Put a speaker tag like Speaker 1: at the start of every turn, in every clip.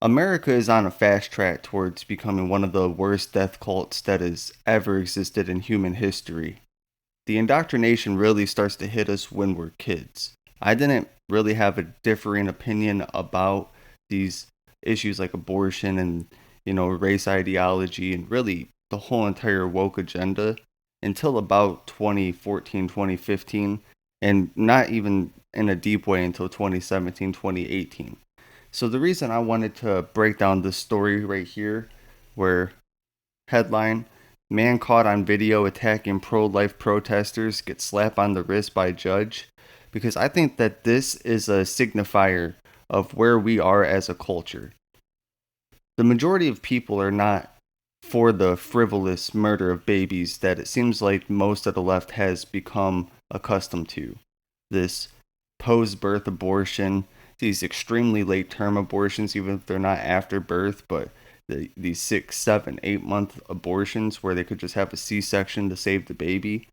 Speaker 1: America is on a fast track towards becoming one of the worst death cults that has ever existed in human history. The indoctrination really starts to hit us when we're kids. I didn't really have a differing opinion about these issues like abortion and, race ideology and really the whole entire woke agenda until about 2014, 2015, and not even in a deep way until 2017, 2018. So the reason I wanted to break down this story right here, where headline, man caught on video attacking pro-life protesters gets slapped on the wrist by judge, because I think that this is a signifier of where we are as a culture. The majority of people are not for the frivolous murder of babies that it seems like most of the left has become accustomed to. This post-birth abortion, these extremely late term abortions, even if they're not after birth, but these 6, 7, 8 month abortions where they could just have a C-section to save the baby.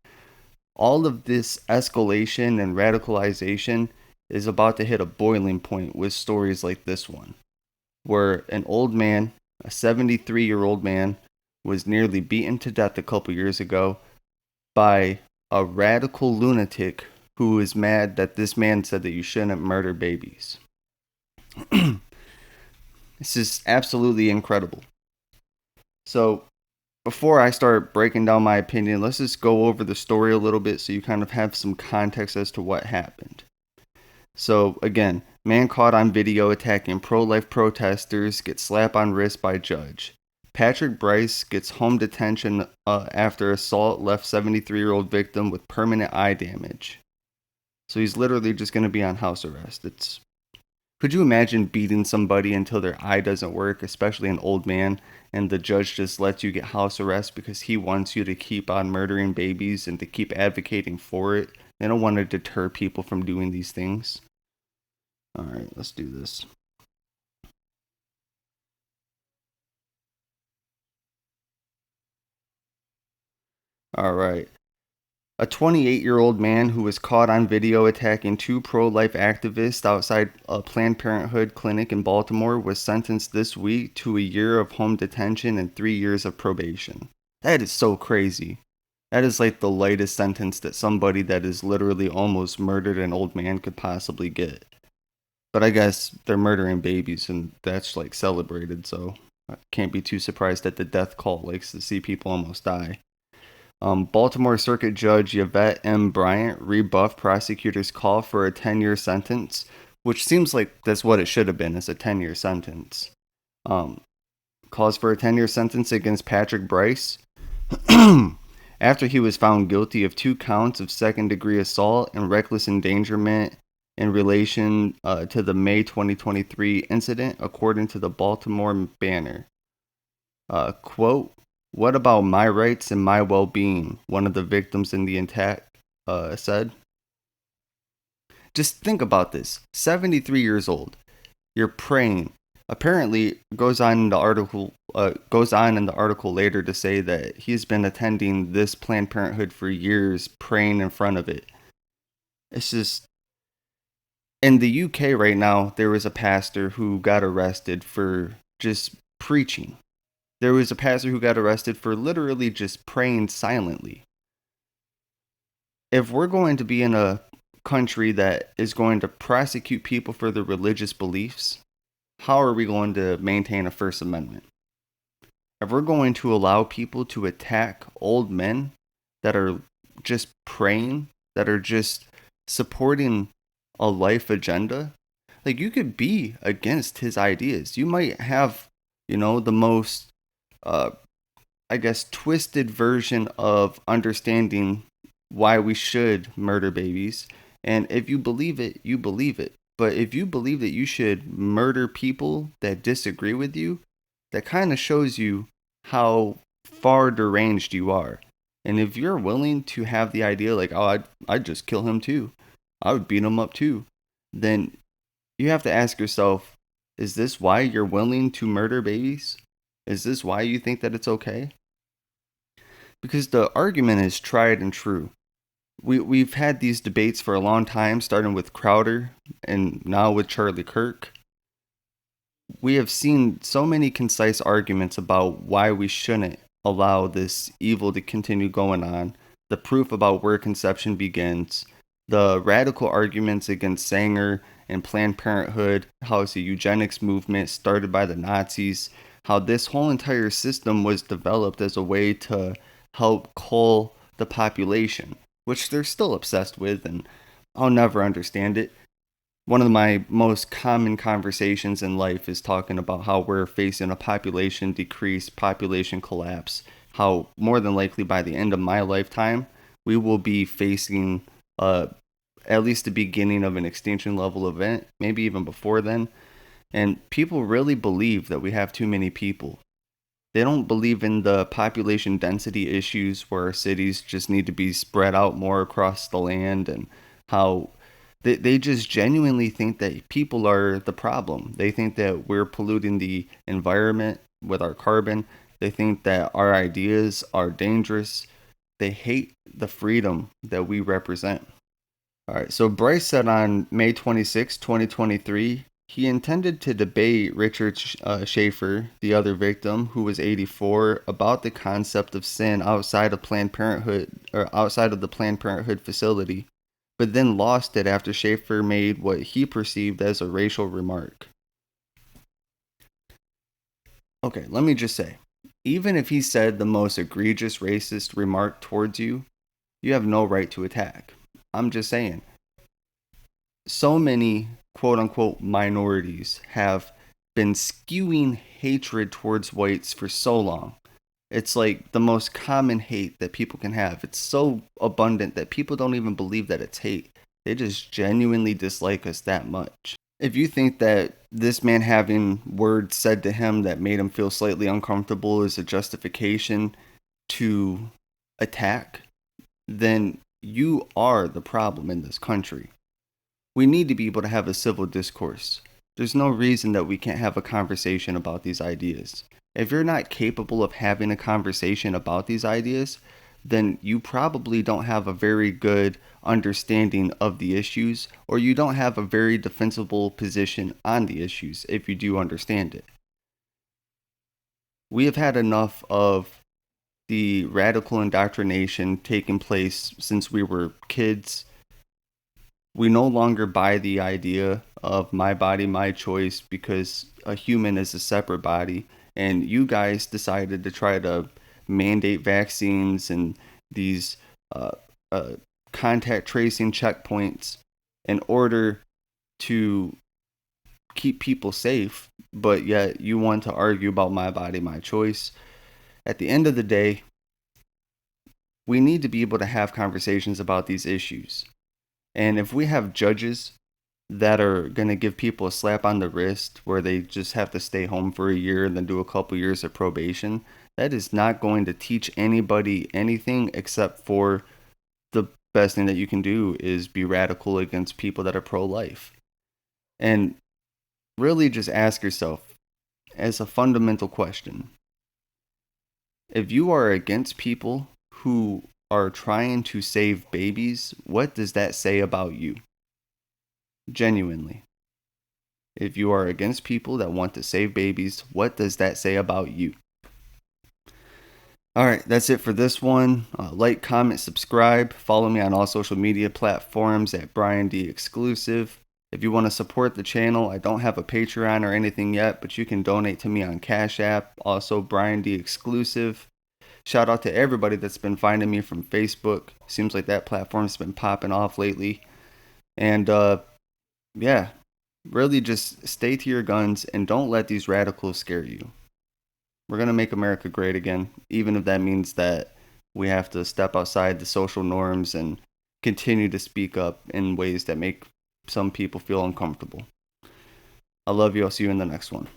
Speaker 1: All of this escalation and radicalization is about to hit a boiling point with stories like this one, where an old man, a 73-year-old man, was nearly beaten to death a couple years ago by a radical lunatic who is mad that this man said that you shouldn't murder babies. This is absolutely incredible. So, before I start breaking down my opinion, let's just go over the story a little bit so you kind of have some context as to what happened. So, again, man caught on video attacking pro-life protesters gets slap on wrist by judge. Patrick Bryce gets home detention after assault left 73-year-old victim with permanent eye damage. So he's literally just going to be on house arrest. Could you imagine beating somebody until their eye doesn't work, especially an old man, and the judge just lets you get house arrest because he wants you to keep on murdering babies and to keep advocating for it? They don't want to deter people from doing these things. All right, let's do this. All right. A 28-year-old man who was caught on video attacking two pro-life activists outside a Planned Parenthood clinic in Baltimore was sentenced this week to a year of home detention and 3 years of probation. That is so crazy. That is like the lightest sentence that somebody that is literally almost murdered an old man could possibly get. But I guess they're murdering babies and that's like celebrated, so I can't be too surprised that the death cult likes to see people almost die. Baltimore Circuit Judge Yvette M. Bryant rebuffed prosecutors' call for a 10-year sentence, which seems like that's what it should have been, is a 10-year sentence. Calls for a 10-year sentence against Patrick Bryce after he was found guilty of 2 counts of second-degree assault and reckless endangerment in relation to the May 2023 incident, according to the Baltimore Banner. Quote, "What about my rights and my well-being?" one of the victims in the attack said. Just think about this. 73 years old. You're praying. Apparently, goes on in the article later to say that he's been attending this Planned Parenthood for years, praying in front of it. It's just, in the UK right now, there was a pastor who got arrested for just preaching. There was a pastor who got arrested for literally just praying silently. If we're going to be in a country that is going to prosecute people for their religious beliefs, how are we going to maintain a First Amendment? If we're going to allow people to attack old men that are just praying, that are just supporting a life agenda, like, you could be against his ideas. You might have, the most I guess, twisted version of understanding why we should murder babies. And if you believe it, you believe it. But if you believe that you should murder people that disagree with you, that kind of shows you how far deranged you are. And if you're willing to have the idea like, oh, I'd just kill him too, I would beat him up too, then you have to ask yourself, is this why you're willing to murder babies? Is this why you think that it's okay? Because the argument is tried and true. We've had these debates for a long time, starting with Crowder and now with Charlie Kirk. We have seen so many concise arguments about why we shouldn't allow this evil to continue going on, the proof about where conception begins, the radical arguments against Sanger and Planned Parenthood, how it's a eugenics movement started by the Nazis, how this whole entire system was developed as a way to help cull the population, which they're still obsessed with, and I'll never understand it. One of my most common conversations in life is talking about how we're facing a population decrease, population collapse, how more than likely by the end of my lifetime, we will be facing at least the beginning of an extinction level event, maybe even before then. And people really believe that we have too many people. They don't believe in the population density issues where our cities just need to be spread out more across the land, and how they just genuinely think that people are the problem. They think that we're polluting the environment with our carbon. They think that our ideas are dangerous. They hate the freedom that we represent. All right, so Bryce said on May 26, 2023, he intended to debate Richard Schaefer, the other victim, who was 84, about the concept of sin outside of Planned Parenthood or outside of the Planned Parenthood facility, but then lost it after Schaefer made what he perceived as a racial remark. Okay, let me just say, even if he said the most egregious racist remark towards you, you have no right to attack. I'm just saying, so many quote unquote minorities have been skewing hatred towards whites for so long. It's like the most common hate that people can have. It's so abundant that people don't even believe that it's hate. They just genuinely dislike us that much. If you think that this man having words said to him that made him feel slightly uncomfortable is a justification to attack, then you are the problem in this country. We need to be able to have a civil discourse. There's no reason that we can't have a conversation about these ideas. If you're not capable of having a conversation about these ideas, then you probably don't have a very good understanding of the issues, or you don't have a very defensible position on the issues if you do understand it. We have had enough of the radical indoctrination taking place since we were kids. We no longer buy the idea of my body, my choice, because a human is a separate body. And you guys decided to try to mandate vaccines and these uh, uh, contact tracing checkpoints in order to keep people safe, but yet you want to argue about my body, my choice. At the end of the day, we need to be able to have conversations about these issues. And if we have judges that are going to give people a slap on the wrist where they just have to stay home for a year and then do a couple years of probation, that is not going to teach anybody anything except for the best thing that you can do is be radical against people that are pro-life. And really just ask yourself as a fundamental question, if you are against people who are trying to save babies, what does that say about you? Genuinely. If you are against people that want to save babies, what does that say about you? All right, that's it for this one. Like, comment, subscribe. Follow me on all social media platforms at Brian D Exclusive. If you want to support the channel, I don't have a Patreon or anything yet, but you can donate to me on Cash App, also Brian D Exclusive. Shout out to everybody that's been finding me from Facebook. Seems like that platform's been popping off lately. And yeah, really just stay to your guns and don't let these radicals scare you. We're going to make America great again, even if that means that we have to step outside the social norms and continue to speak up in ways that make some people feel uncomfortable. I love you. I'll see you in the next one.